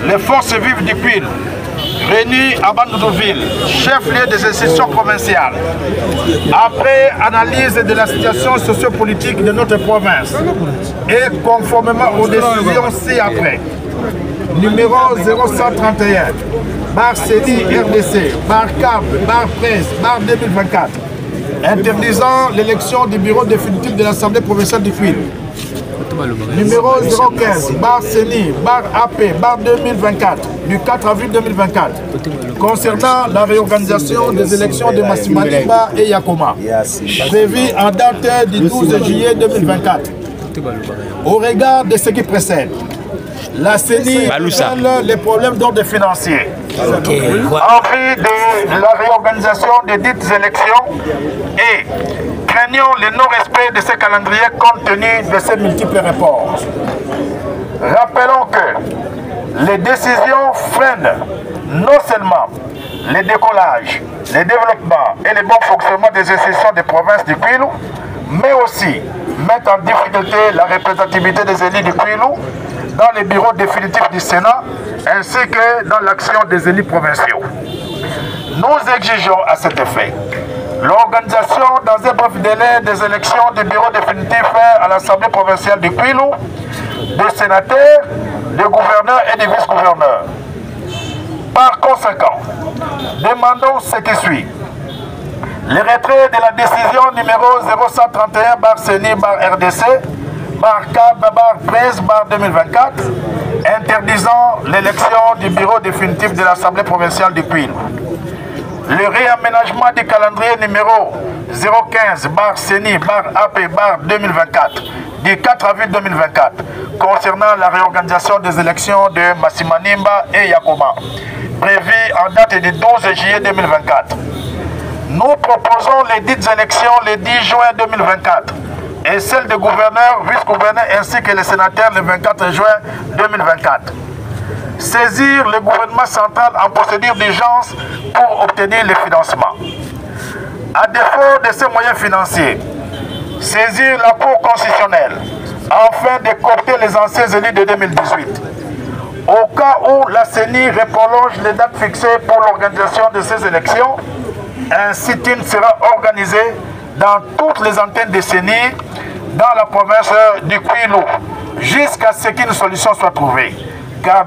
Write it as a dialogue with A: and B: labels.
A: les forces vives du Kwilu, réunies à Bandundu-Ville, chef-lieu des institutions provinciales, après analyse de la situation sociopolitique de notre province et conformément aux décisions ci-après, numéro 0131, bar CENI RDC, bar CAB, bar presse, bar 2024, interdisant l'élection du bureau définitif de l'Assemblée provinciale du Kwilu. Numéro 015, bar CENI, bar AP, bar 2024, du 4 avril 2024, concernant la réorganisation des élections de Massimanimba et Yakoma, prévue en date du 12 juillet 2024. Au regard de ce qui précède, la CENI révèle les problèmes d'ordre financier en vue de la réorganisation des dites élections et craignant le non-respect de ce calendrier compte tenu de ces multiples reports. Rappelons que les décisions freinent non seulement le décollage, le développement et le bon fonctionnement des institutions des provinces du Kwilu, mais aussi mettent en difficulté la représentativité des élus du Kwilu dans les bureaux définitifs du Sénat ainsi que dans l'action des élus provinciaux. Nous exigeons à cet effet l'organisation dans un bref délai des élections du bureau définitif à l'Assemblée provinciale du Kwilu, des sénateurs, des gouverneurs et des vice-gouverneurs. Par conséquent, demandons ce qui suit. Le retrait de la décision numéro 0131 bar CENI bar RDC bar CAB bar 13 bar 2024 interdisant l'élection du bureau définitif de l'Assemblée provinciale du Kwilu. Le réaménagement du calendrier numéro 015 bar CENI bar AP bar 2024 du 4 avril 2024 concernant la réorganisation des élections de Massimanimba et Yakoma, prévue en date du 12 juillet 2024. Nous proposons les dites élections le 10 juin 2024 et celles de gouverneurs, vice-gouverneurs ainsi que les sénateurs le 24 juin 2024. Saisir le gouvernement central en procédure d'urgence pour obtenir le financement. À défaut de ces moyens financiers, saisir la Cour constitutionnelle afin de coopter les anciens élus de 2018. Au cas où la CENI reprolonge les dates fixées pour l'organisation de ces élections, un sit-in sera organisé dans toutes les antennes de CENI dans la province du Kwilu jusqu'à ce qu'une solution soit trouvée. Car